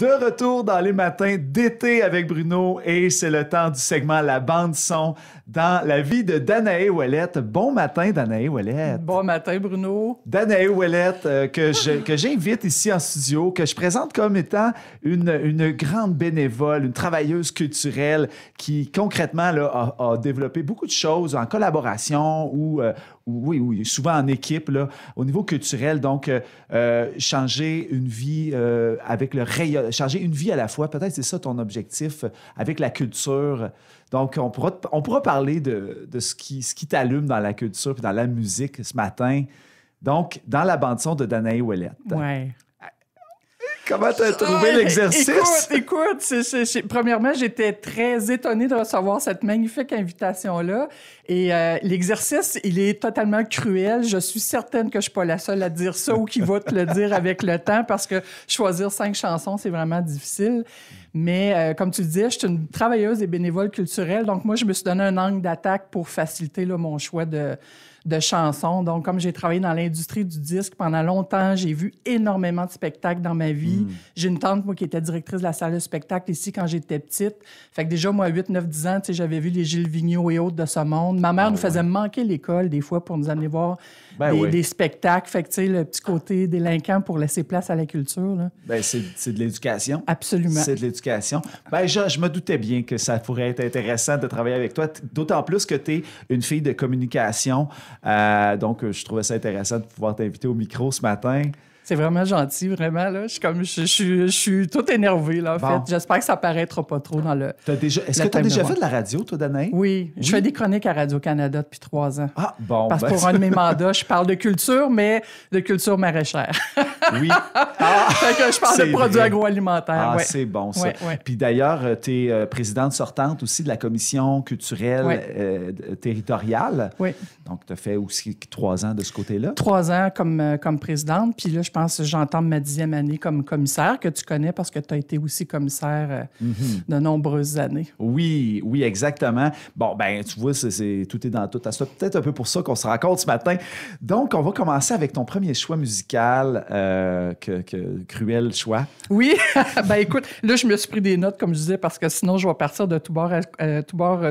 De retour dans les matins d'été avec Bruno et c'est le temps du segment La bande son dans la vie de Danae Ouellette. Bon matin, Danae Ouellette. Bon matin, Bruno. Danae Ouellette, que j'invite ici en studio, que je présente comme étant une grande bénévole, une travailleuse culturelle qui concrètement là, a développé beaucoup de choses en collaboration ou oui, souvent en équipe là, au niveau culturel. Donc, changer une vie avec le rayon, changer une vie à la fois. Peut-être c'est ça ton objectif avec la culture. Donc, on pourra parler de ce qui t'allume dans la culture et dans la musique ce matin. Donc, dans la bande-son de Danae Ouellette. Ouais. Comment t'as trouvé l'exercice? Écoute, premièrement, j'étais très étonnée de recevoir cette magnifique invitation-là. Et l'exercice, il est totalement cruel. Je suis certaine que je suis pas la seule à dire ça ou qui va te le dire avec le temps parce que choisir 5 chansons, c'est vraiment difficile. Mais comme tu le disais, je suis une travailleuse et bénévole culturelle. Donc, moi, je me suis donné un angle d'attaque pour faciliter là, mon choix de chansons. Donc, comme j'ai travaillé dans l'industrie du disque pendant longtemps, j'ai vu énormément de spectacles dans ma vie. J'ai une tante, moi, qui était directrice de la salle de spectacle ici quand j'étais petite. Fait que déjà, moi, à 8, 9, 10 ans, j'avais vu les Gilles Vigneault et autres de ce monde. Ma mère nous faisait manquer l'école des fois pour nous amener voir des spectacles. Fait que, tu sais, le petit côté délinquant pour laisser place à la culture. Là. Ben, c'est de l'éducation. Absolument. C'est de l'éducation. Ben, je me doutais bien que ça pourrait être intéressant de travailler avec toi, d'autant plus que tu es une fille de communication. Donc, je trouvais ça intéressant de pouvoir t'inviter au micro ce matin. C'est vraiment gentil, vraiment. Là. Je suis tout énervé, là, en fait. J'espère que ça paraîtra pas trop dans le. Est-ce que tu as déjà fait de la radio, toi, Danae? Oui. Je fais des chroniques à Radio-Canada depuis 3 ans. Ah, bon. Parce que pour un de mes mandats, je parle de culture, mais de culture maraîchère. Oui. Fait que je parle de produits agroalimentaires. Ah, c'est bon, ça. Ouais. Puis d'ailleurs, tu es présidente sortante aussi de la commission culturelle territoriale. Oui. Donc, tu as fait aussi 3 ans de ce côté-là. 3 ans comme présidente. Puis là, je pense que j'entame ma 10e année comme commissaire, que tu connais parce que tu as été aussi commissaire de nombreuses années. Oui, exactement. Bon, ben tu vois, tout est dans tout. C'est peut-être un peu pour ça qu'on se rencontre ce matin. Donc, on va commencer avec ton premier choix musical, cruel choix. Oui, ben écoute, là, je me suis pris des notes, comme je disais, parce que sinon, je vais partir de tout bord,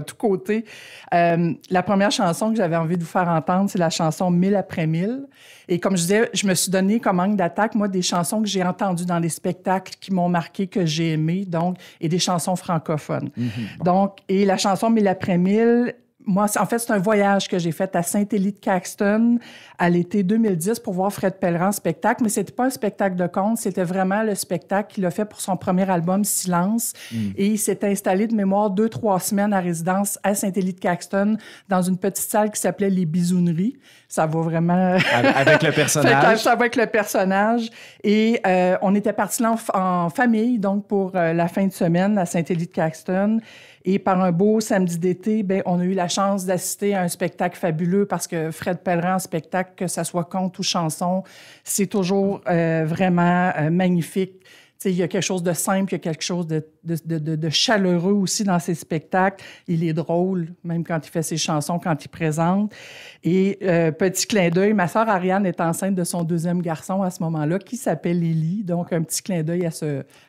tout côté. La première chanson que j'avais envie de vous faire entendre, c'est la chanson « 1000 après 1000 ». Et comme je disais, je me suis donné comme angle d'attaque, moi, des chansons que j'ai entendues dans les spectacles qui m'ont marqué, que j'ai aimé, donc, et des chansons francophones. Donc, et la chanson « 1000 après 1000 », moi, en fait, c'est un voyage que j'ai fait à Saint-Élie-de-Caxton à l'été 2010 pour voir Fred Pellerin en spectacle, mais c'était pas un spectacle de conte, c'était vraiment le spectacle qu'il a fait pour son premier album, Silence. Et il s'est installé de mémoire 2-3 semaines à résidence à Saint-Élie-de-Caxton dans une petite salle qui s'appelait Les Bisouneries. Ça va vraiment... Avec le personnage. Avec le personnage. Et on était partis là en famille, donc pour la fin de semaine à Saint-Élie-de-Caxton. Et par un beau samedi d'été, on a eu la chance d'assister à un spectacle fabuleux parce que Fred Pellerin, en spectacle, que ça soit conte ou chanson, c'est toujours vraiment magnifique. Il y a quelque chose de simple, il y a quelque chose de chaleureux aussi dans ses spectacles. Il est drôle, même quand il fait ses chansons, quand il présente. Et petit clin d'œil, ma sœur Ariane est enceinte de son 2e garçon à ce moment-là, qui s'appelle Lily. Donc, un petit clin d'œil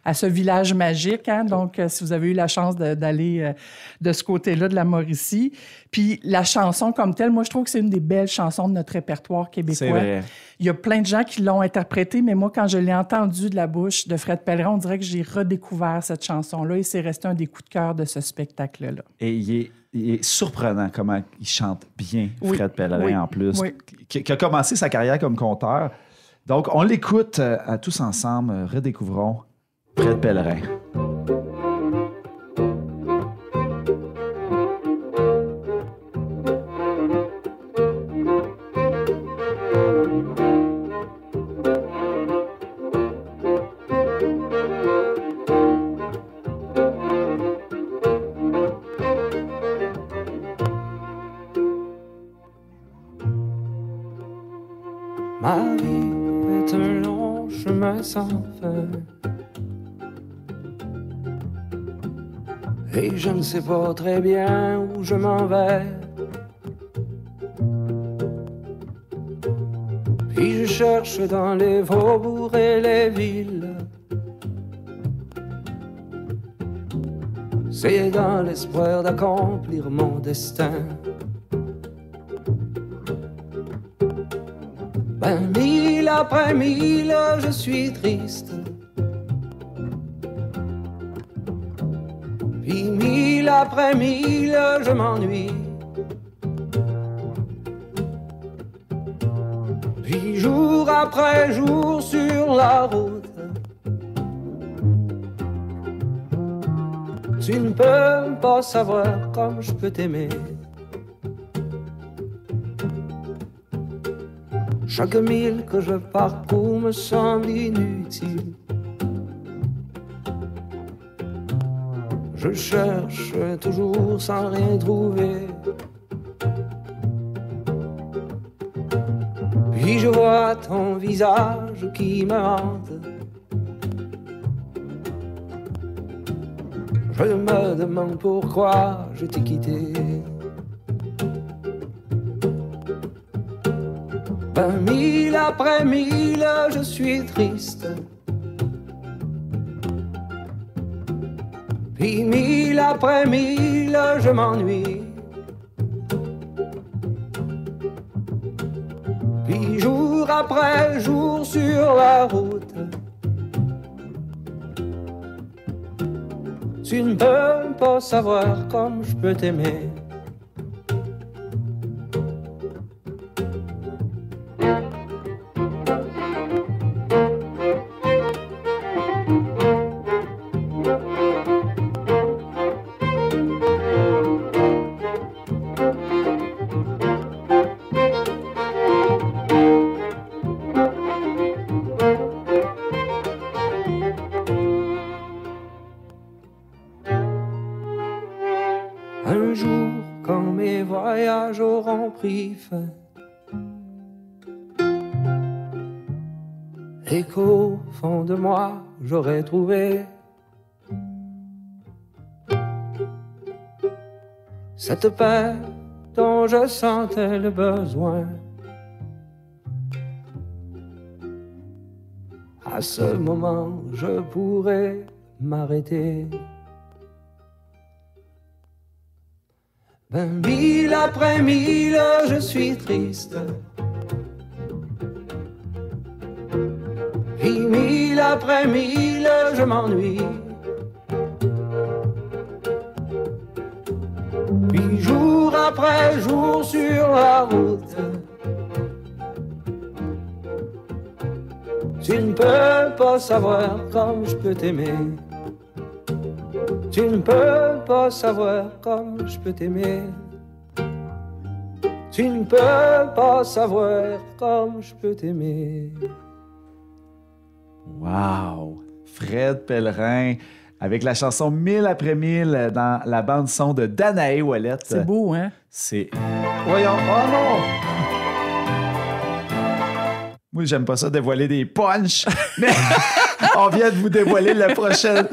à ce village magique. Hein? Donc, si vous avez eu la chance d'aller de ce côté-là de la Mauricie. Puis, la chanson comme telle, moi, je trouve que c'est une des belles chansons de notre répertoire québécois. C'est vrai. Il y a plein de gens qui l'ont interprétée, mais moi, quand je l'ai entendue de la bouche de Fred Pellerin, on dirait que j'ai redécouvert cette chanson-là et c'est resté un des coups de cœur de ce spectacle-là. Et il est surprenant comment il chante bien, Fred Pellerin, en plus, qui a commencé sa carrière comme conteur. Donc, on l'écoute tous ensemble. Redécouvrons Fred Pellerin. Ma vie est un long chemin sans fin, et je ne sais pas très bien où je m'en vais. Puis je cherche dans les faubourgs et les villes C'est dans l'espoir d'accomplir mon destin. Mille après mille, je suis triste. Puis mille après mille, je m'ennuie. Puis jour après jour sur la route, tu ne peux pas savoir comme je peux t'aimer. Chaque mille que je parcours me semble inutile. Je cherche toujours sans rien trouver. Puis je vois ton visage qui me hante. Je me demande pourquoi je t'ai quitté. Mille après mille, je suis triste. Puis mille après mille, je m'ennuie. Puis jour après jour sur la route, tu ne peux pas savoir comme je peux t'aimer. Un jour, quand mes voyages auront pris fin, et qu'au fond de moi, j'aurai trouvé cette paix dont je sentais le besoin. À ce moment, je pourrai m'arrêter. Mille après mille, je suis triste. Puis mille après mille, je m'ennuie. Puis jour après jour sur la route, tu ne peux pas savoir comme je peux t'aimer. Tu ne peux pas savoir comme je peux t'aimer. Tu ne peux pas savoir comme je peux t'aimer. Wow! Fred Pellerin avec la chanson Mille après mille dans la bande-son de Danae Ouellette. C'est beau, hein? C'est... Voyons! Oh non! Moi, j'aime pas ça dévoiler des punchs, mais on vient de vous dévoiler la prochaine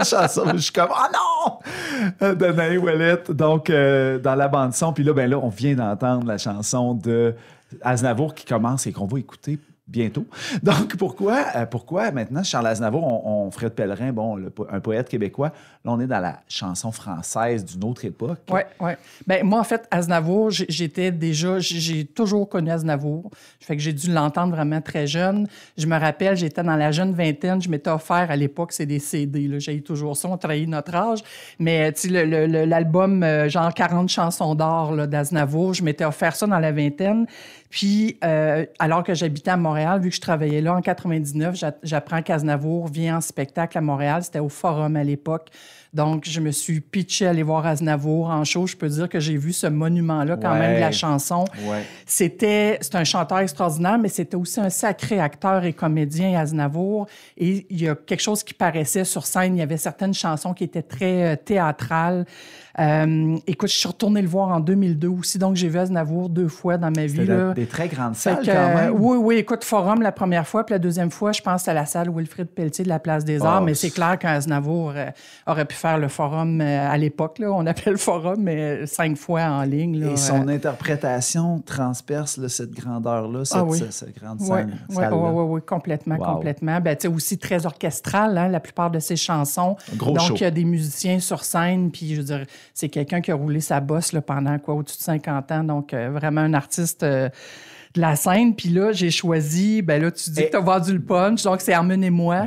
chanson. Je suis comme, oh non! Danae Ouellette, donc dans la bande-son. Puis là, ben là, on vient d'entendre la chanson de Aznavour qui commence et qu'on va écouter bientôt. Donc, pourquoi maintenant, Charles Aznavour, on Fred Pellerin, bon, un poète québécois, là, on est dans la chanson française d'une autre époque. Oui, oui. Bien, moi, en fait, Aznavour, j'ai toujours connu Aznavour. Fait que j'ai dû l'entendre vraiment très jeune. Je me rappelle, j'étais dans la jeune vingtaine, je m'étais offert à l'époque, c'est des CD, là, j'ai eu toujours ça, on trahit notre âge. Mais, tu sais, l'album, genre 40 chansons d'or là, d'Aznavour, je m'étais offert ça dans la vingtaine. Puis, alors que j'habitais à Montréal, vu que je travaillais là en 99, j'apprends qu'Aznavour vient en spectacle à Montréal. C'était au Forum à l'époque. Donc, je me suis pitchée à aller voir Aznavour en show. Je peux dire que j'ai vu ce monument-là quand même de la chanson. Ouais. C'est un chanteur extraordinaire, mais c'était aussi un sacré acteur et comédien, Aznavour. Et il y a quelque chose qui paraissait sur scène. Il y avait certaines chansons qui étaient très théâtrales. Écoute, je suis retournée le voir en 2002 aussi, donc j'ai vu Aznavour 2 fois dans ma vie. C'était là. Des très grandes Fait salles, que, quand même. oui, écoute, Forum la première fois, puis la deuxième fois, je pense à la salle Wilfrid Pelletier de la Place des Arts, mais c'est clair qu'Aznavour aurait pu faire le Forum à l'époque, là, on appelle le Forum, mais 5 fois en ligne. Là, Et son interprétation transperce là, cette grandeur-là, cette grande salle. Oui, complètement, complètement. Ben, tu sais, aussi très orchestral, hein, la plupart de ses chansons. Donc, il y a des musiciens sur scène, puis je veux dire, c'est quelqu'un qui a roulé sa bosse là, pendant au-dessus de 50 ans, donc vraiment un artiste de la scène. Puis là, j'ai choisi, ben là, tu dis que tu as vendu le punch, donc c'est Emmenez-moi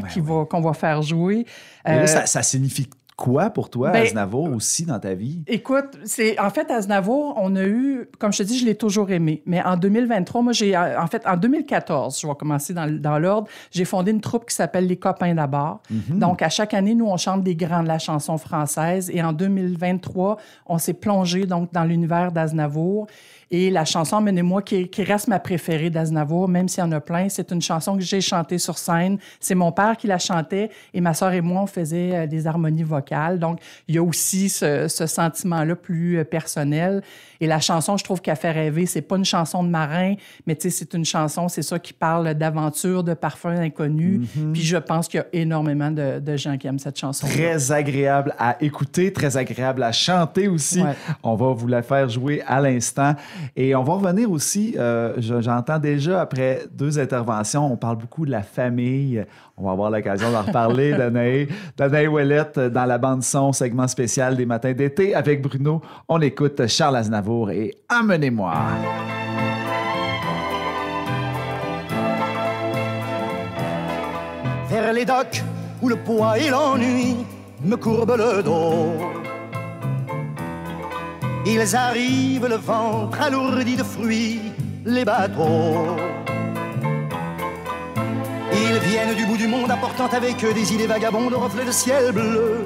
qu'on va faire jouer. Et là, ça signifie quoi pour toi, Aznavour, aussi, dans ta vie? Écoute, en fait, Aznavour, on a eu, comme je te dis, je l'ai toujours aimé. Mais en 2023, moi, en 2014, je vais commencer dans l'ordre, j'ai fondé une troupe qui s'appelle Les Copains d'abord. Mm-hmm. Donc, à chaque année, nous, on chante des grands de la chanson française. Et en 2023, on s'est plongé donc dans l'univers d'Aznavour. Et la chanson Emmenez-moi, qui reste ma préférée d'Aznavour, même s'il y en a plein, c'est une chanson que j'ai chantée sur scène. C'est mon père qui la chantait et ma sœur et moi, on faisait des harmonies vocales. Donc, il y a aussi ce sentiment-là plus personnel. Et la chanson, je trouve qu'elle fait rêver. C'est pas une chanson de marin, mais tu sais, c'est une chanson, c'est ça qui parle d'aventure, de parfums inconnus. Mm-hmm. Puis je pense qu'il y a énormément de gens qui aiment cette chanson. Très agréable à écouter, très agréable à chanter aussi. Ouais. On va vous la faire jouer à l'instant. Et on va revenir aussi, j'entends déjà après 2 interventions, on parle beaucoup de la famille. On va avoir l'occasion d'en reparler, Danae Ouellette dans la bande-son, segment spécial des matins d'été avec Bruno. On écoute Charles Aznavour et Emmenez-moi. Vers les docks où le poids et l'ennui me courbent le dos. Ils arrivent le ventre alourdi de fruits, les bateaux. Ils viennent du bout du monde apportant avec eux des idées vagabondes, reflets de ciel bleu,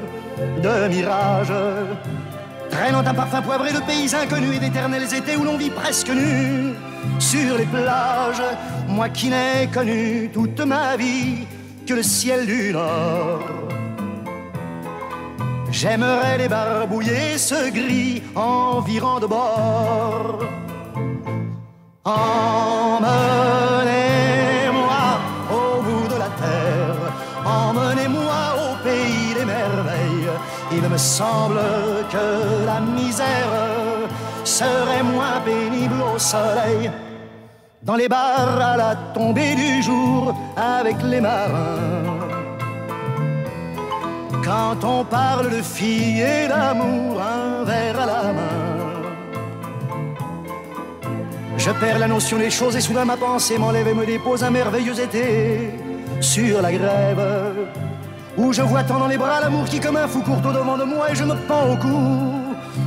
de mirages, traînant un parfum poivré de pays inconnus et d'éternels étés où l'on vit presque nu sur les plages. Moi qui n'ai connu toute ma vie que le ciel du Nord. J'aimerais débarbouiller ce gris environ de bord. Emmenez-moi au bout de la terre, emmenez-moi au pays des merveilles. Il me semble que la misère serait moins pénible au soleil. Dans les bars à la tombée du jour avec les marins. Quand on parle de filles et d'amour, un verre à la main. Je perds la notion des choses et soudain ma pensée m'enlève et me dépose un merveilleux été sur la grève. Où je vois tant dans les bras l'amour qui comme un fou court au devant de moi et je me pends au cou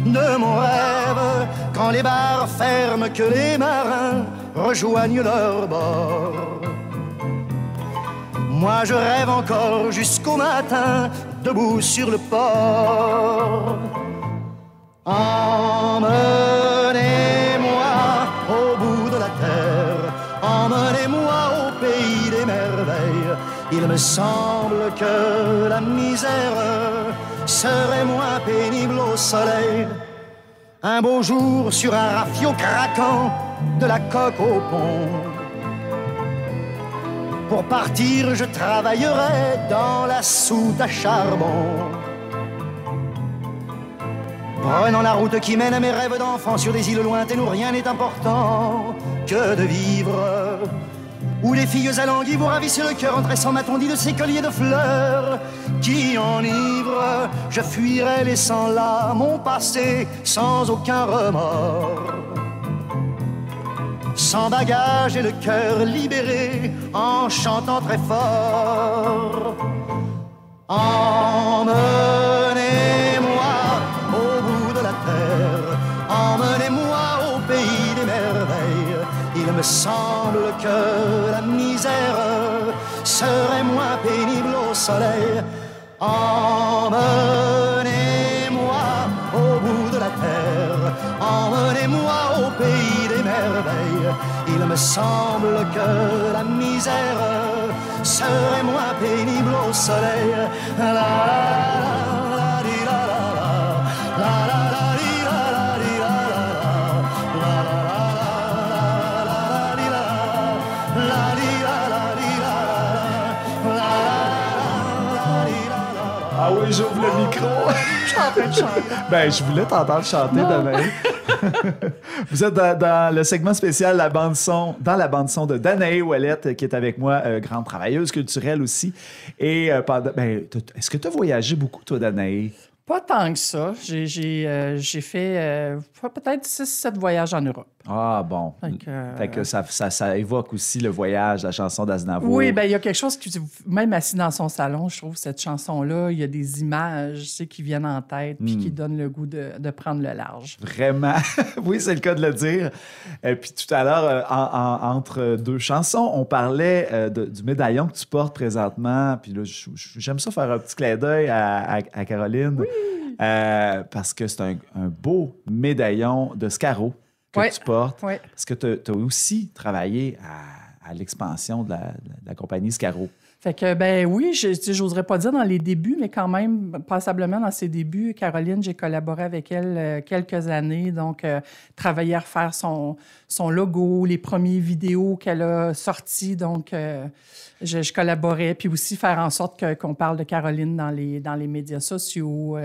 de mon rêve. Quand les bars ferment que les marins rejoignent leur bord. Moi je rêve encore jusqu'au matin, debout sur le port. Emmenez-moi au bout de la terre, emmenez-moi au pays des merveilles. Il me semble que la misère serait moins pénible au soleil. Un beau jour sur un rafio craquant, de la coque au pont. Pour partir, je travaillerai dans la soute à charbon. Prenant la route qui mène à mes rêves d'enfant sur des îles lointaines où rien n'est important que de vivre. Où les filles alanguies vous ravissent le cœur en tressant ma tondie de ces colliers de fleurs qui enivrent. Je fuirai laissant là mon passé sans aucun remords. Sans bagage et le cœur libéré, en chantant très fort. Emmenez-moi au bout de la terre, emmenez-moi au pays des merveilles. Il me semble que la misère serait moins pénible au soleil. Emmenez-moi au bout de la terre, emmenez-moi au pays des merveilles. Il me semble que la misère serait moins pénible au soleil. La, la, la, di, la, la, la, la, la, di, la, la, di, la, la, la, la, la, la, la, la, la, la, Ah oui, j'ouvre le micro. Je suis en train de chanter. Ben, je voulais t'entendre chanter demain. Vous êtes dans le segment spécial la bande son, dans la bande son de Danae Ouellette, qui est avec moi, grande travailleuse culturelle aussi. Et est-ce que tu as voyagé beaucoup, toi, Danae? Pas tant que ça. J'ai fait peut-être 6-7 voyages en Europe. Ah bon. Fait que ça évoque aussi le voyage, la chanson d'Aznavour. Oui, bien, il y a quelque chose qui, même assis dans son salon, je trouve, cette chanson-là, il y a des images, qui viennent en tête puis qui donnent le goût de prendre le large. Vraiment. Oui, c'est le cas de le dire. Puis tout à l'heure, entre deux chansons, on parlait du médaillon que tu portes présentement. Puis là, j'aime ça faire un petit clin d'œil à Caroline. Oui. Parce que c'est un beau médaillon de Scaro que tu portes. Oui. Parce que tu as aussi travaillé à l'expansion de la compagnie Scaro. Fait que, ben oui, j'oserais pas dire dans les débuts, mais quand même, passablement dans ses débuts, Caroline, j'ai collaboré avec elle quelques années, donc travaillé à refaire son logo, les premières vidéos qu'elle a sorties, donc je collaborais, puis aussi faire en sorte qu'on parle de Caroline dans les médias sociaux,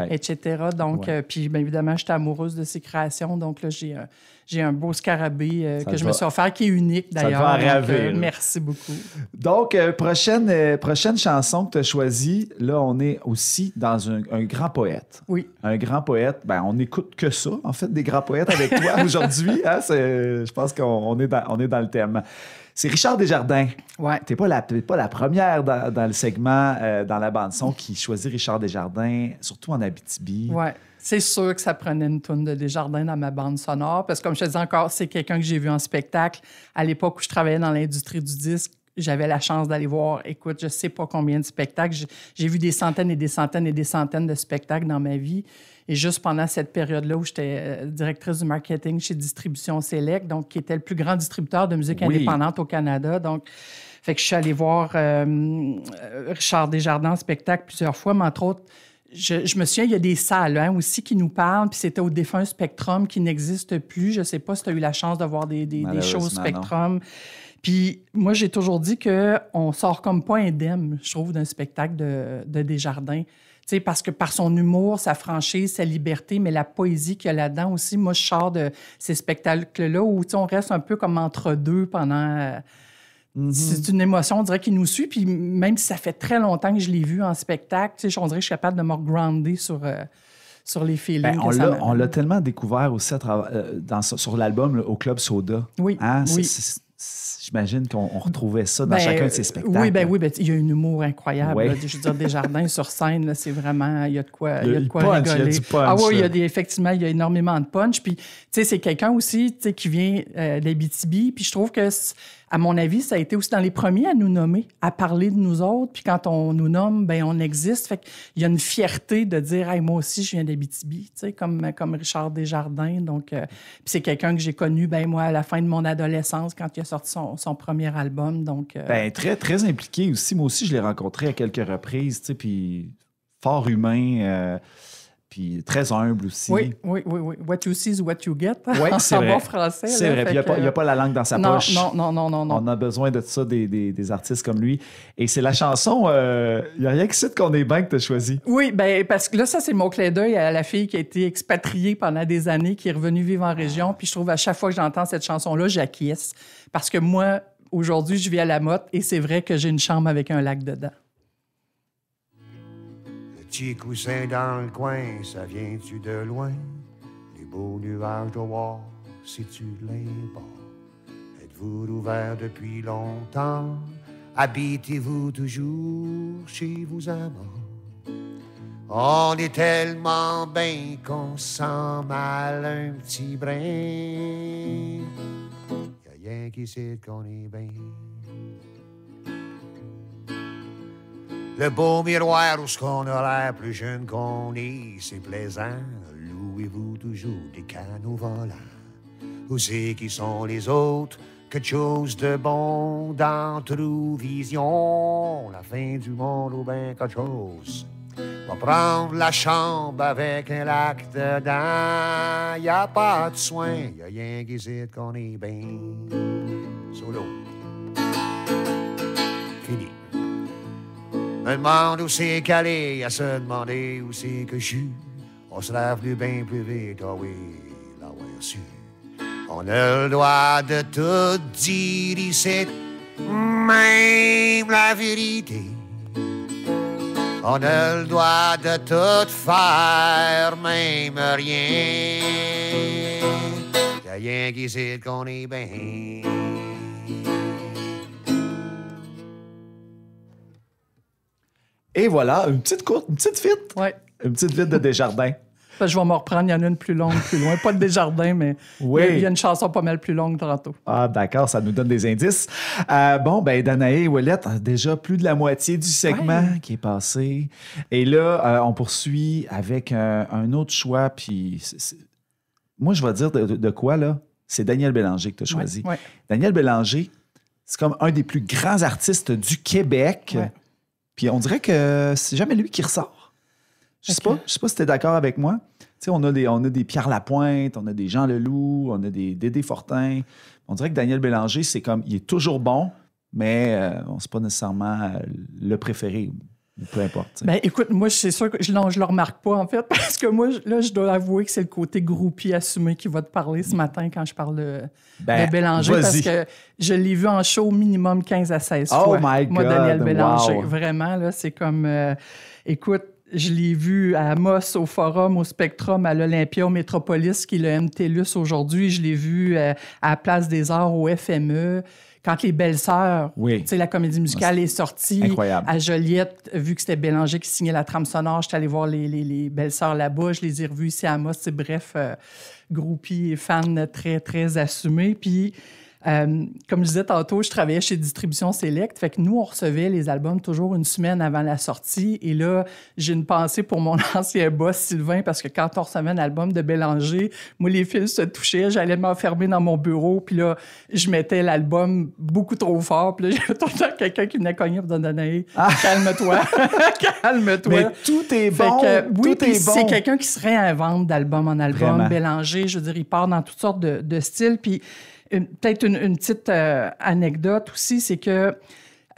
etc. Donc, puis bien évidemment, j'étais amoureuse de ses créations, donc là, j'ai un beau scarabée que je me suis offert, qui est unique d'ailleurs. Ça te va ravir. Merci beaucoup. Donc, prochaine chanson que tu as choisie, là, on est aussi dans un grand poète. Oui. Un grand poète, ben on n'écoute que ça, en fait, des grands poètes avec toi aujourd'hui. Hein? Je pense qu'on est dans le thème. C'est Richard Desjardins. Ouais. T'es pas la première dans le segment, dans la bande-son, qui choisit Richard Desjardins, surtout en Abitibi. Oui. C'est sûr que ça prenait une toune de Desjardins dans ma bande sonore, parce que comme je te dis encore, c'est quelqu'un que j'ai vu en spectacle. À l'époque où je travaillais dans l'industrie du disque, j'avais la chance d'aller voir, écoute, je sais pas combien de spectacles. J'ai vu des centaines et des centaines et des centaines de spectacles dans ma vie. Et juste pendant cette période-là où j'étais directrice du marketing chez Distribution Select, donc qui était le plus grand distributeur de musique indépendante au Canada. Donc, fait que je suis allée voir Richard Desjardins en spectacle plusieurs fois, mais entre autres, je me souviens, il y a des salles aussi qui nous parlent, puis c'était au défunt Spectrum qui n'existe plus. Je ne sais pas si tu as eu la chance de voir des shows Spectrum. Non. Puis moi, j'ai toujours dit qu'on sort comme pas indemne, je trouve, d'un spectacle de Desjardins. T'sais, parce que par son humour, sa franchise, sa liberté, mais la poésie qu'il y a là-dedans aussi. Moi, je sors de ces spectacles-là où on reste un peu comme entre deux pendant... C'est une émotion, on dirait, qui nous suit. Puis même si ça fait très longtemps que je l'ai vu en spectacle, on dirait que je suis capable de me grounder sur les feelings. On l'a tellement découvert aussi sur l'album au Club Soda. Oui, hein? Oui. J'imagine qu'on retrouvait ça dans chacun de ses spectacles. Oui, il y a un humour incroyable. Là, je veux dire, Desjardins sur scène, là, c'est vraiment... Il y a de quoi rigoler. Il y a du punch. Ah oui, effectivement, il y a énormément de punch. Puis, c'est quelqu'un aussi qui vient d'Abitibi. Puis je trouve que, à mon avis, ça a été aussi dans les premiers à nous nommer, à parler de nous autres. Puis quand on nous nomme, ben on existe. Fait qu'il y a une fierté de dire hey, « moi aussi, je viens d'Abitibi », comme Richard Desjardins. Donc, puis c'est quelqu'un que j'ai connu, moi, à la fin de mon adolescence, quand il a sorti son premier album. Donc, très, très impliqué aussi. Moi aussi, je l'ai rencontré à quelques reprises, puis fort humain... Puis très humble aussi. Oui. What you see is what you get. Oui, c'est vrai. En bon français. C'est vrai. Puis il n'y a pas la langue dans sa poche. Non. On a besoin de ça, des artistes comme lui. Et c'est la chanson Il n'y a rien que c'est qu'on est bien que tu as choisi. Oui, parce que là, ça, c'est mon clin d'œil à la fille qui a été expatriée pendant des années, qui est revenue vivre en région. Puis je trouve à chaque fois que j'entends cette chanson-là, j'acquiesce. Parce que moi, aujourd'hui, je vis à La Motte et c'est vrai que j'ai une chambre avec un lac dedans. Petit coussin dans le coin, ça vient-tu de loin? Les beaux nuages de voir, si tu les bords. Êtes-vous ouvert depuis longtemps? Habitez-vous toujours chez vos amants? On est tellement bien qu'on sent mal un petit brin. Y'a rien qui sait qu'on est bien. Le beau miroir où ce qu'on a l'air plus jeune qu'on est, c'est plaisant. Louez-vous toujours des canaux volants. Où c'est qui sont les autres? Quelque chose de bon dans Trou-Vision. La fin du monde ou bien quelque chose. Va prendre la chambre avec un lac dedans. Y a pas de soin, y a rien qui dit qu'on est bien. Solo. Fini. Me demande où c'est calé, à se demander où c'est que je suis. On se lève plus bien plus vite, ah oui, l'avoir su. On a le droit de tout dire ici, même la vérité. On a le droit de tout faire, même rien. Y'a rien qui sait qu'on est bien. Et voilà, une petite courte, une petite vite. Ouais. Une petite vite de Desjardins. Je vais me reprendre. Il y en a une plus longue, plus loin. Pas de Desjardins, mais Oui. il y a une chanson pas mal plus longue tantôt. Ah, d'accord, ça nous donne des indices. Bon, ben Danae et Ouellette, déjà plus de la moitié du segment qui est passé. Et là, on poursuit avec un autre choix. Puis, moi, je vais dire de quoi, là? C'est Daniel Bélanger que tu as choisi. Ouais. Daniel Bélanger, c'est comme un des plus grands artistes du Québec. Ouais. Puis, on dirait que c'est jamais lui qui ressort. Je sais pas si tu es d'accord avec moi. Tu sais, on a des Pierre Lapointe, on a des Jean Leloup, on a des Dédé Fortin. On dirait que Daniel Bélanger, c'est comme, il est toujours bon, mais on c'est pas nécessairement le préféré. Peu importe. T'sais. Ben, écoute, moi, c'est sûr que je le remarque pas, en fait, parce que moi, là, je dois avouer que c'est le côté groupie assumé qui va te parler ce matin quand je parle de Bélanger, vas-y. parce que je l'ai vu en show minimum 15 à 16 fois. Oh my God! Moi, Daniel Bélanger. Wow. Vraiment, là, c'est comme... écoute, je l'ai vu à Amos, au Forum, au Spectrum, à l'Olympia, au Métropolis, qui est le MTLUS aujourd'hui. Je l'ai vu à la Place des Arts, au FME. Quand Les Belles-Sœurs, oui. tu sais, la comédie musicale est sortie. Incroyable. À Joliette, vu que c'était Bélanger qui signait la trame sonore, j'étais allé voir les Belles-Sœurs là-bas. Je les ai revus ici à Amos. Bref, groupie et fan très, très assumés. Puis, comme je disais tantôt, je travaillais chez Distribution Select. Fait que nous, on recevait les albums toujours une semaine avant la sortie. Et là, j'ai une pensée pour mon ancien boss, Sylvain, parce que quand on recevait un album de Bélanger, moi, les fils se touchaient. J'allais m'enfermer dans mon bureau. Puis là, je mettais l'album beaucoup trop fort. Puis là, j'avais tout le temps quelqu'un qui venait cogner pour donner « Calme-toi, calme-toi. » Mais tout est bon. Oui, tout est bon. c'est quelqu'un qui se réinvente d'album en album. Vraiment. Bélanger, je veux dire, il part dans toutes sortes de styles. Puis peut-être une petite anecdote aussi, c'est que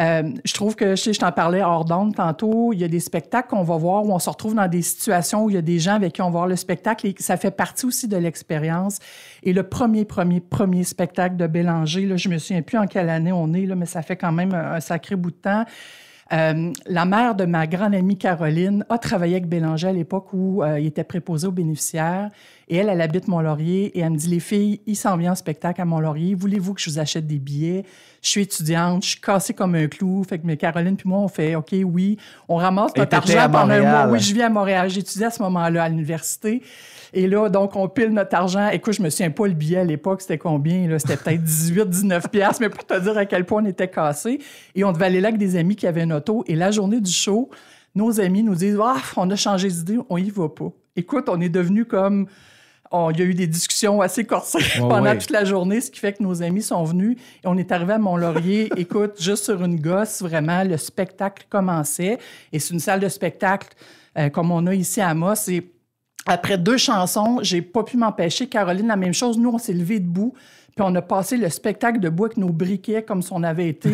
je trouve que, je t'en parlais hors d'onde tantôt, il y a des spectacles qu'on va voir où on se retrouve dans des situations où il y a des gens avec qui on va voir le spectacle et ça fait partie aussi de l'expérience. Et le premier spectacle de Bélanger, là, je me souviens plus en quelle année on est, là, mais ça fait quand même un sacré bout de temps. La mère de ma grande amie Caroline a travaillé avec Bélanger à l'époque où il était préposé aux bénéficiaires. Et elle habite Mont-Laurier. Et elle me dit, les filles, il s'en vient en spectacle à Mont-Laurier. Voulez-vous que je vous achète des billets? Je suis étudiante, je suis cassée comme un clou. Fait que mais Caroline puis moi, on fait, OK, oui. On ramasse notre argent pendant un mois. Oui, je vis à Montréal. J'étudiais à ce moment-là à l'université. Et là, donc, on pile notre argent. Écoute, je me souviens pas le billet à l'époque, c'était combien? Là? C'était peut-être 18-19 piastres, mais pour te dire à quel point on était cassés. Et on devait aller là avec des amis qui avaient une auto. Et la journée du show, nos amis nous disent, ah, on a changé d'idée, on y va pas. Écoute, on est devenu comme... il y a eu des discussions assez corsées pendant toute la journée, ce qui fait que nos amis sont venus. Et on est arrivé à Mont-Laurier, écoute, juste sur une gosse, vraiment, le spectacle commençait. Et c'est une salle de spectacle comme on a ici à Amos. Et après 2 chansons, j'ai pas pu m'empêcher. Caroline, la même chose. Nous, on s'est levés debout, puis on a passé le spectacle debout avec nos briquets comme si on avait été...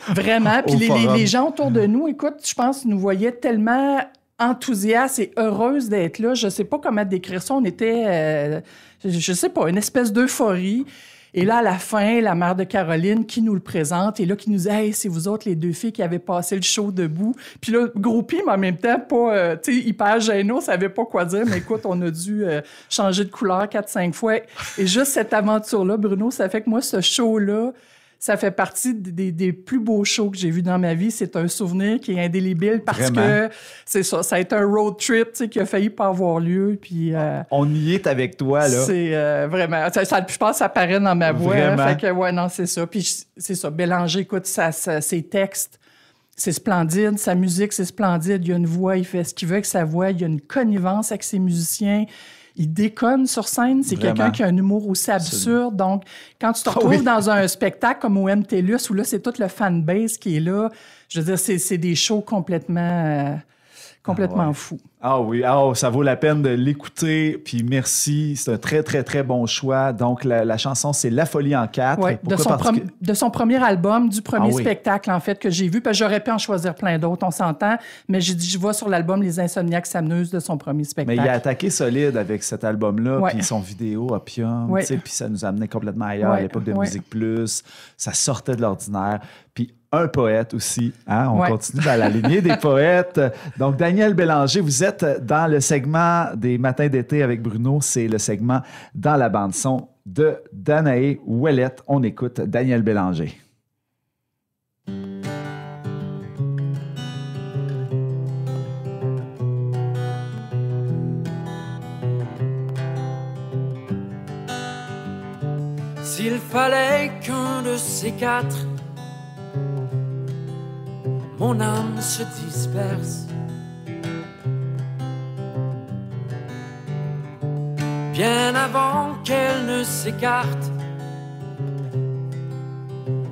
vraiment. Puis les gens autour de nous, écoute, je pense, nous voyaient tellement... enthousiaste et heureuse d'être là. Je sais pas comment décrire ça. On était, je sais pas, une espèce d'euphorie. Et là, à la fin, la mère de Caroline qui nous le présente et là, qui nous dit « Hey, c'est vous autres, les 2 filles qui avez passé le show debout. » Puis là, groupie, mais en même temps, pas, tu sais, hyper gênant, on savait pas quoi dire. Mais écoute, on a dû changer de couleur 4-5 fois. Et juste cette aventure-là, Bruno, ça fait que moi, ce show-là, ça fait partie des plus beaux shows que j'ai vus dans ma vie. C'est un souvenir qui est indélébile parce Vraiment. que c'est ça. Ça a été un road trip qui a failli pas avoir lieu. Puis, on y est avec toi, là. C'est vraiment... je pense que ça paraît dans ma voix. Vraiment. Fait que, ouais, non, c'est ça. Puis c'est ça. Bélanger, écoute, ses textes, c'est splendide. Sa musique, c'est splendide. Il y a une voix, il fait ce qu'il veut avec sa voix. Il y a une connivence avec ses musiciens. Il déconne sur scène. C'est Vraiment. quelqu'un qui a un humour aussi absurde. Donc, quand tu te retrouves dans un spectacle comme au MTLUS, où là, c'est toute le fanbase qui est là, je veux dire, c'est des shows complètement fous. Ah oui, ça vaut la peine de l'écouter. Puis merci, c'est un très, très, très bon choix. Donc, la chanson, c'est La Folie en quatre. Oui, de son premier album, du premier spectacle, en fait, que j'ai vu. Parce que j'aurais pu en choisir plein d'autres, on s'entend. Mais j'ai dit, je vois sur l'album Les Insomniaques Samneuses de son premier spectacle. Mais il a attaqué solide avec cet album-là. Puis son vidéo, Opium, puis ça nous amenait complètement ailleurs à l'époque de Musique Plus. Ça sortait de l'ordinaire. Puis un poète aussi. Hein? On continue dans la lignée des poètes. Donc, Daniel Bélanger, vous êtes dans le segment des matins d'été avec Bruno. C'est le segment dans la bande-son de Danae Ouellette. On écoute Daniel Bélanger. S'il fallait qu'un de ces quatre mon âme se disperse, bien avant qu'elle ne s'écarte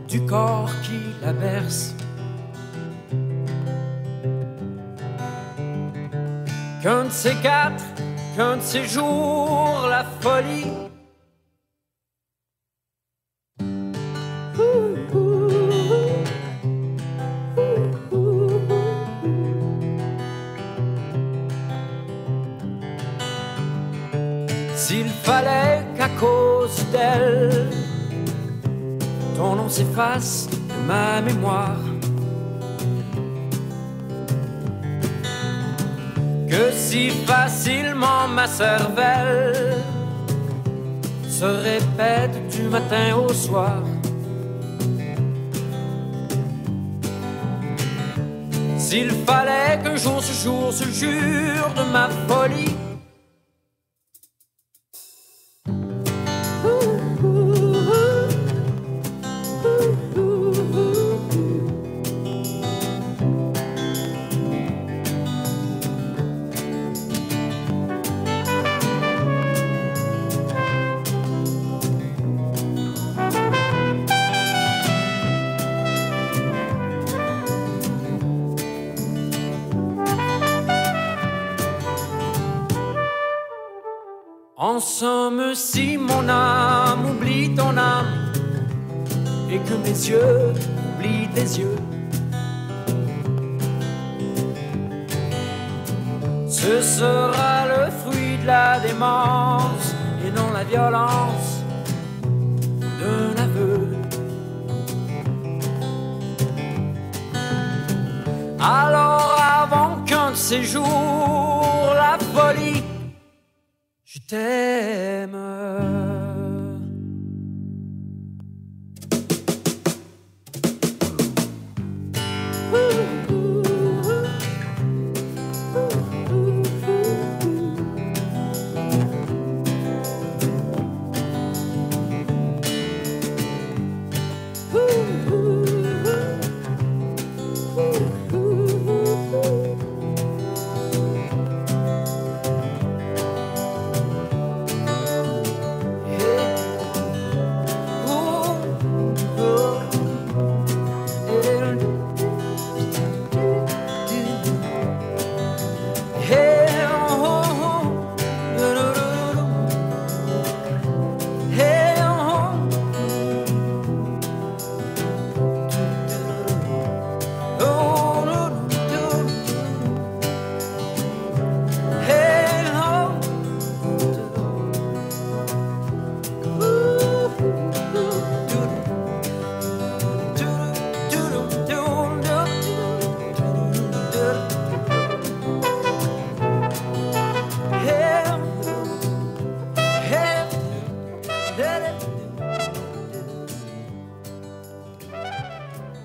du corps qui la berce. Qu'un de ces quatre, qu'un de ces jours, la folie s'il fallait qu'à cause d'elle ton nom s'efface de ma mémoire, que si facilement ma cervelle se répète du matin au soir, s'il fallait qu'un jour ce jour se jure de ma folie, en somme, si mon âme oublie ton âme et que mes yeux oublient tes yeux, ce sera le fruit de la démence et non la violence d'un aveu. Alors avant qu'un de ces jours la folie, je t'aime.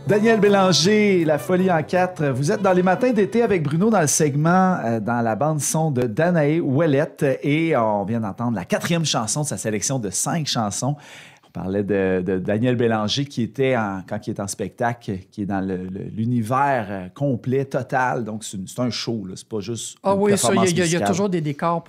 Daniel Bélanger, La Folie en quatre. Vous êtes dans les matins d'été avec Bruno dans le segment dans la bande-son de Danae Ouellette et on vient d'entendre la 4e chanson de sa sélection de 5 chansons. On parlait de Daniel Bélanger qui était, quand il est en spectacle, qui est dans l'univers complet, total. Donc, c'est un show, là. C'est pas juste une performance musicale. Il y a toujours des décors,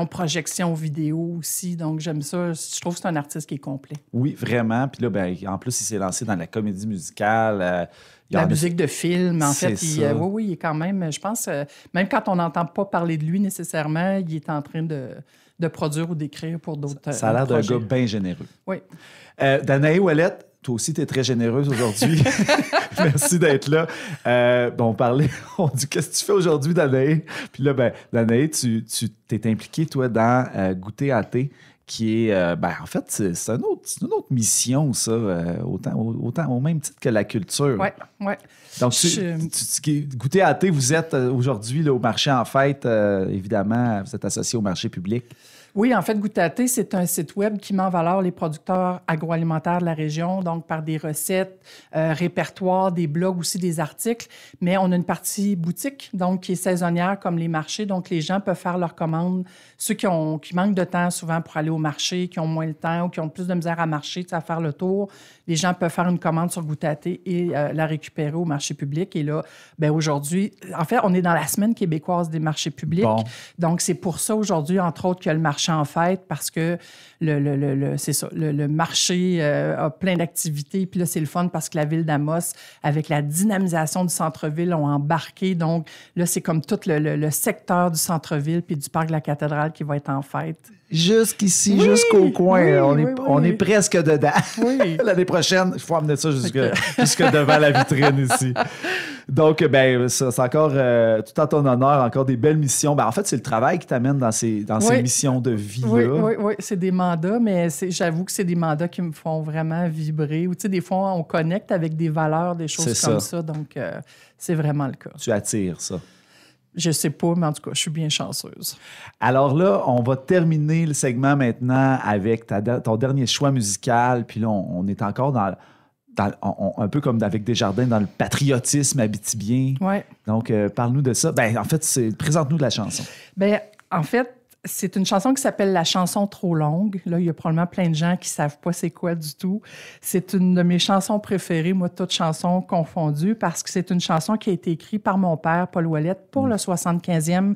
projection vidéo aussi. Donc, j'aime ça. Je trouve que c'est un artiste qui est complet. Oui, vraiment. Puis là, en plus, il s'est lancé dans la comédie musicale. La musique de film, en fait, oui, il est quand même, je pense, même quand on n'entend pas parler de lui nécessairement, il est en train de produire ou d'écrire pour d'autres. Ça a l'air d'un gars bien généreux. Oui. Danae Ouellette, toi aussi, tu es très généreuse aujourd'hui. Merci d'être là. On dit qu'est-ce que tu fais aujourd'hui, Danae? Puis là, Danae, tu t'es impliquée, toi, dans Goûter à thé, qui est, en fait, c'est une autre mission, ça, autant au même titre que la culture. Oui. Donc, Goûter à thé, vous êtes aujourd'hui là, au marché en fête, évidemment, vous êtes associé au marché public. Oui, en fait, Goûter à thé, c'est un site web qui met en valeur les producteurs agroalimentaires de la région, donc par des recettes, répertoires, des blogs, aussi des articles. Mais on a une partie boutique, donc qui est saisonnière comme les marchés. Donc, les gens peuvent faire leurs commandes. Ceux qui manquent de temps souvent pour aller au marché, qui ont moins le temps ou qui ont plus de misère à marcher, à faire le tour, les gens peuvent faire une commande sur Goûter à thé et la récupérer au marché public. Et là, aujourd'hui, en fait, on est dans la semaine québécoise des marchés publics. Bon. Donc, c'est pour ça aujourd'hui, entre autres, que le marché en fête, parce que le marché a plein d'activités. Puis là, c'est le fun parce que la ville d'Amos, avec la dynamisation du centre-ville, ont embarqué. Donc là, c'est comme tout le secteur du centre-ville puis du parc de la cathédrale qui va être en fête. Jusqu'ici, jusqu'au coin. On est presque dedans. Oui. L'année prochaine, il faut amener ça jusque devant la vitrine ici. Donc, c'est encore, tout en ton honneur, encore des belles missions. En fait, c'est le travail qui t'amène dans ces missions de vie-là. Oui, c'est des mandats, mais j'avoue que c'est des mandats qui me font vraiment vibrer. Ou tu sais, des fois, on connecte avec des valeurs, des choses comme ça. Donc, c'est vraiment le cas. Tu attires ça. Je sais pas, mais en tout cas, je suis bien chanceuse. Alors là, on va terminer le segment maintenant avec ton dernier choix musical. Puis là, on est encore un peu comme avec Desjardins dans le patriotisme abitibien. Ouais. Donc, parle-nous de ça. En fait, présente-nous de la chanson. En fait, c'est une chanson qui s'appelle La chanson trop longue. Là, il y a probablement plein de gens qui ne savent pas c'est quoi du tout. C'est une de mes chansons préférées, moi, toutes chansons confondues, parce que c'est une chanson qui a été écrite par mon père, Paul Ouellette, pour le 75e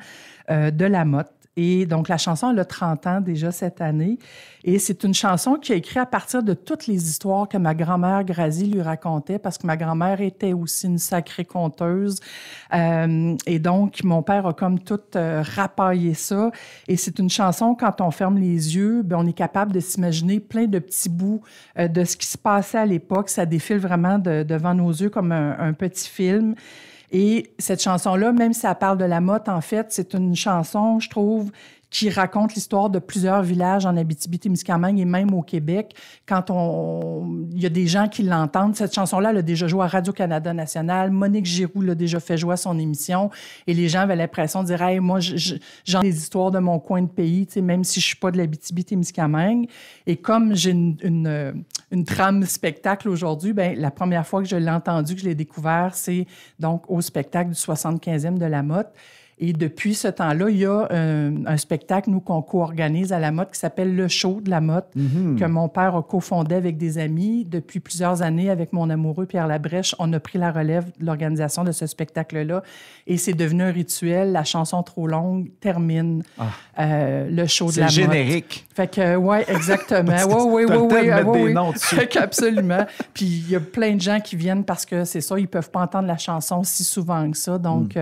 de La Motte. Et donc, la chanson, elle a 30 ans déjà cette année. Et c'est une chanson qui a écrit à partir de toutes les histoires que ma grand-mère Grazie lui racontait, parce que ma grand-mère était aussi une sacrée conteuse. Et donc, mon père a comme tout rapaillé ça. Et c'est une chanson, quand on ferme les yeux, on est capable de s'imaginer plein de petits bouts de ce qui se passait à l'époque. Ça défile vraiment devant nos yeux comme un petit film. Et cette chanson-là, même si elle parle de la motte, en fait, c'est une chanson, je trouve, qui raconte l'histoire de plusieurs villages en Abitibi-Témiscamingue et même au Québec. Quand il y a des gens qui l'entendent, cette chanson-là, elle a déjà joué à Radio-Canada National. Monique Giroux l'a déjà fait jouer à son émission. Et les gens avaient l'impression de dire « Hey, moi, j'en ai des histoires de mon coin de pays, même si je suis pas de l'Abitibi-Témiscamingue. » Et comme j'ai une trame spectacle aujourd'hui, la première fois que je l'ai entendu, que je l'ai découvert, c'est donc au spectacle du 75e de La Motte. Et depuis ce temps-là, il y a un spectacle, nous, qu'on co-organise à La Motte qui s'appelle Le Show de La Motte, que mon père a cofondé avec des amis. Depuis plusieurs années, avec mon amoureux Pierre Labrèche, on a pris la relève de l'organisation de ce spectacle-là. Et c'est devenu un rituel. La chanson trop longue termine le show de La Motte. C'est générique. Fait que, oui, exactement. Absolument. Puis il y a plein de gens qui viennent parce que c'est ça, ils ne peuvent pas entendre la chanson si souvent que ça. Donc,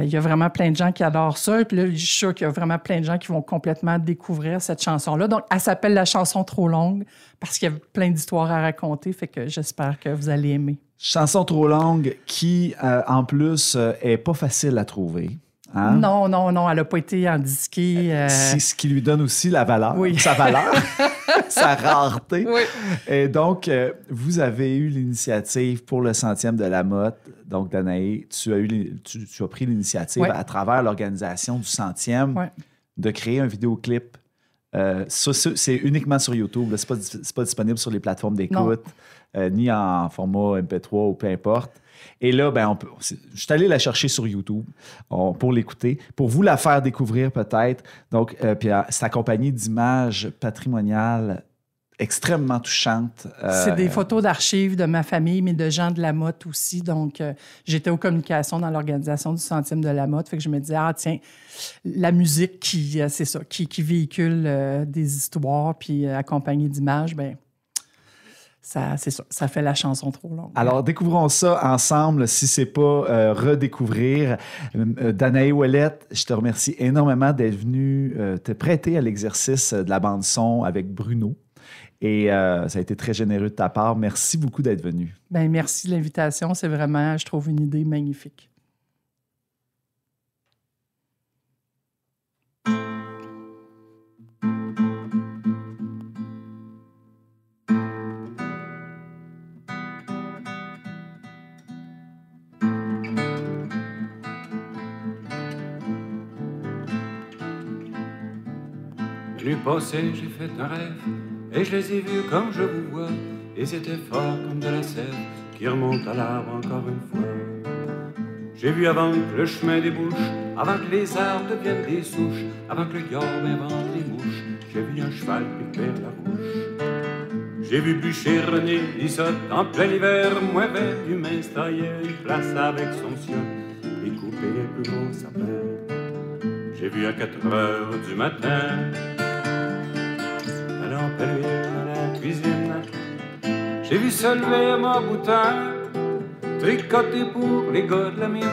il y a vraiment plein de gens qui adorent ça. Puis là, je suis sûre qu'il y a vraiment plein de gens qui vont complètement découvrir cette chanson-là. Donc, elle s'appelle La chanson trop longue parce qu'il y a plein d'histoires à raconter. Fait que j'espère que vous allez aimer. Chanson trop longue qui, en plus, est pas facile à trouver. Hein? Non, elle n'a pas été en disquée. C'est ce qui lui donne aussi la valeur, sa valeur, sa rareté. Oui. Et donc, vous avez eu l'initiative pour le 100e de La Motte. Donc, Danae, tu as pris l'initiative à travers l'organisation du 100e de créer un vidéoclip. C'est uniquement sur YouTube. Ce n'est pas disponible sur les plateformes d'écoute, ni en format MP3 ou peu importe. Et là, je suis allé la chercher sur YouTube pour l'écouter, pour vous la faire découvrir peut-être. Donc, puis c'est accompagné d'images patrimoniales extrêmement touchantes. C'est des photos d'archives de ma famille, mais de gens de La Motte aussi. Donc, j'étais aux communications dans l'organisation du 100e de La Motte. Fait que je me disais, tiens, la musique qui véhicule des histoires, puis accompagnée d'images, c'est ça, ça fait la chanson trop longue. Alors, découvrons ça ensemble, si c'est pas redécouvrir. Danae Ouellette, je te remercie énormément d'être venue te prêter à l'exercice de la bande-son avec Bruno. Et ça a été très généreux de ta part. Merci beaucoup d'être venu. Bien, merci de l'invitation. C'est vraiment, je trouve, une idée magnifique. L'année passée, j'ai fait un rêve, et je les ai vus comme je vous vois, et c'était fort comme de la sève qui remonte à l'arbre encore une fois. J'ai vu avant que le chemin débouche, avant que les arbres deviennent des souches, avant que le garbe invente les mouches, j'ai vu un cheval qui perd la rouche. J'ai vu bûcher René Lissotte en plein hiver, mauvais humain se taillait une place avec son sion et couper les plus gros sapins. J'ai vu à 4 heures du matin à la cuisine, j'ai vu se lever mon boutin, tricoter pour les gars de la mine.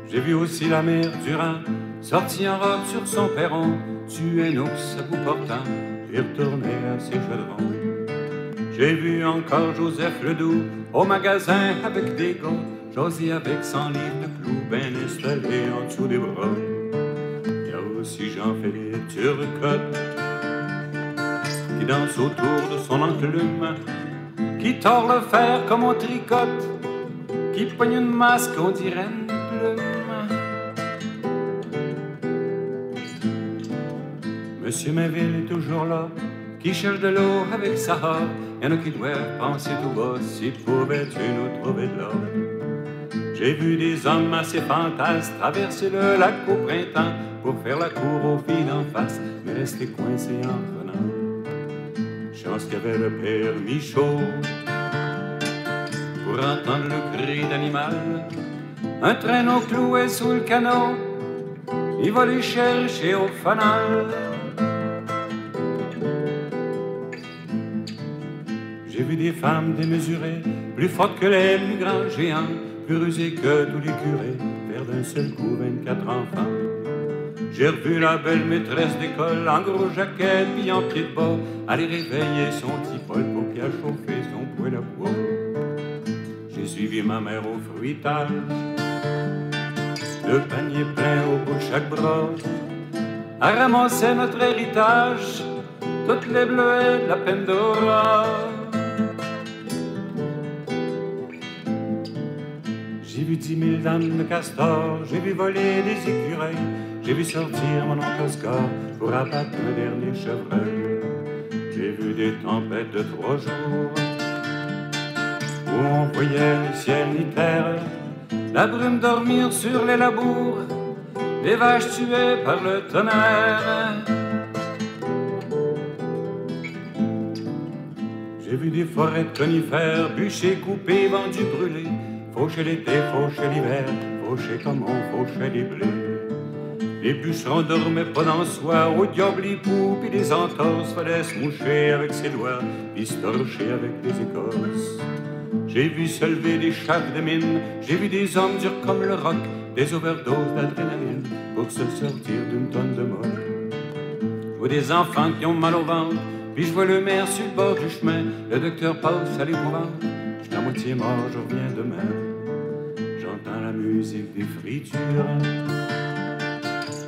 J'ai vu aussi la mère Durand, sortie en robe sur son perron, tuer un ours à bout portant, et retourner à ses chaudrons. J'ai vu encore Joseph Ledoux au magasin avec des gars, Josie avec 100 livres de clous, ben installé en dessous des bras. Si Jean-Philippe Turcotte qui danse autour de son enclume, qui tord le fer comme on tricote, qui pogne une masque, on dirait une plume. Monsieur Mainville est toujours là, qui cherche de l'eau avec sa harpe. Y'en a qui doivent penser tout bas, si pouvais-tu nous trouver de l'or. J'ai vu des hommes assez fantasques traverser le lac au printemps pour faire la cour aux filles d'en face, mais rester coincé en revenant. Chance qu'il y avait le père Michaud pour entendre le cri d'animal. Un traîneau cloué sous le canot, il va les chercher au fanal. J'ai vu des femmes démesurées, plus fortes que les plus grands géants, plus rusées que tous les curés, faire d'un seul coup 24 enfants. J'ai revu la belle maîtresse d'école en gros jaquette puis en pied de bas, aller réveiller son petit Paul pour qu'il a chauffé son poêle à bois. J'ai suivi ma mère au fruitage, le panier plein au bout de chaque bras, à ramasser notre héritage, toutes les bleuets de la Pandora. J'ai vu 10 000 dames de castor, j'ai vu voler des écureuils, j'ai vu sortir mon oncle Oscar pour abattre un dernier chevreuil. J'ai vu des tempêtes de 3 jours où on voyait ni ciel ni terre, la brume dormir sur les labours, les vaches tuées par le tonnerre. J'ai vu des forêts de conifères, bûchées, coupées, vendues, brûlées, faucher l'été, faucher l'hiver, faucher comme on fauchait les blés. Les bûcherons dormaient pas dans le soir, au diable les poux, puis les entorses, fallait se moucher avec ses doigts, puis se torcher avec les écorces. J'ai vu se lever des chefs de mine, j'ai vu des hommes durs comme le roc, des overdoses d'adrénaline, pour se sortir d'une tonne de molle. Je vois des enfants qui ont mal au ventre, puis je vois le maire sur le bord du chemin, le docteur passe à l'épouvante, je suis à moitié mort, je reviens demain. J'entends la musique des fritures,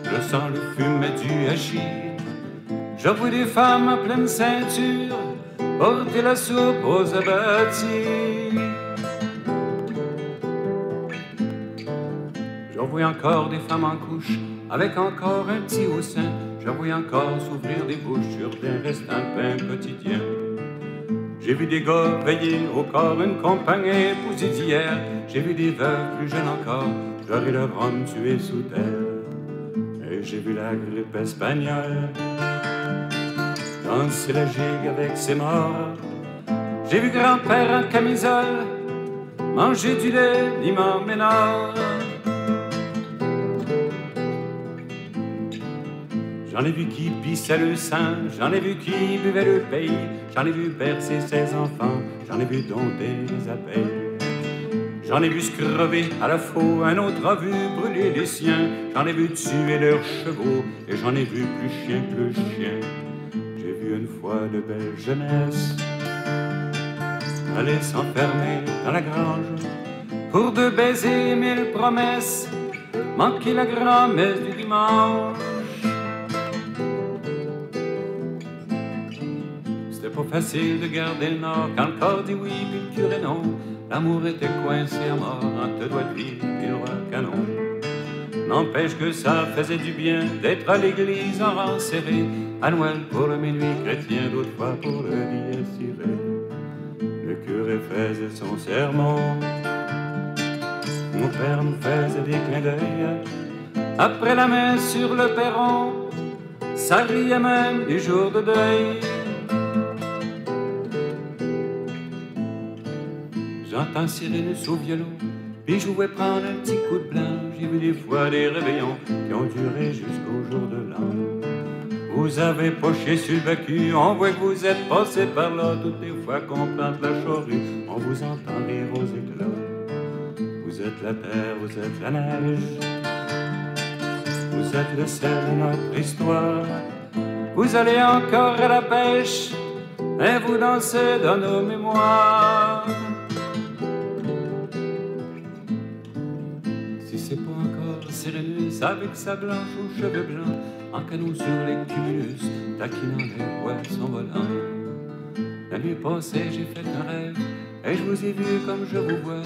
je sens le fumet du hachis, je vois des femmes en pleine ceinture porter la soupe aux abattis. Je vois encore des femmes en couche avec encore un petit au sein, je vois encore s'ouvrir des bouches sur des restants de pain quotidien. J'ai vu des gars veiller au corps une compagne épousée d'hier, j'ai vu des veuves plus jeunes encore pleurer leur homme tué sous terre. Et j'ai vu la grippe espagnole danser la gigue avec ses morts. J'ai vu grand-père en camisole manger du lait l'imam ménard. J'en ai vu qui pissait le sein, j'en ai vu qui buvait le pays, j'en ai vu bercer ses enfants, j'en ai vu dompter les abeilles. J'en ai vu se crever à la faux, un autre a vu brûler les siens, j'en ai vu tuer leurs chevaux, et j'en ai vu plus chien que le chien. J'ai vu une fois de belles jeunesses aller s'enfermer dans la grange pour de baisers 1000 promesses, manquer la grand-messe du dimanche. C'était pas facile de garder le nord quand le corps dit oui puis le curé non. L'amour était coincé à mort entre doigts de vie et le roi canon. N'empêche que ça faisait du bien d'être à l'église en rang serré, à Noël pour le minuit chrétien, d'autres fois pour le dies irae. Le curé faisait son sermon, mon père nous faisait des clins d'œil. Après la messe sur le perron, ça riait même du jour de deuil. J'entends sirène sous violon, puis je voulais prendre un petit coup de blanc. J'ai vu des fois des réveillons qui ont duré jusqu'au jour de l'an. Vous avez poché sur le bacu, on voit que vous êtes passé par là. Toutes les fois qu'on plante la charrue, on vous entend rire aux éclats. Vous êtes la terre, vous êtes la neige, vous êtes le sel de notre histoire. Vous allez encore à la pêche, et vous dansez dans nos mémoires. Si c'est pas encore Sérénus avec sa blanche aux cheveux blancs, en canot sur les cumulus, taquinant les poissons volants. La nuit passée, j'ai fait un rêve, et je vous ai vu comme je vous vois.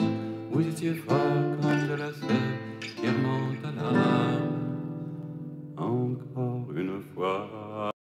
Vous étiez fort comme de la sève qui remonte à l'âme. Encore une fois.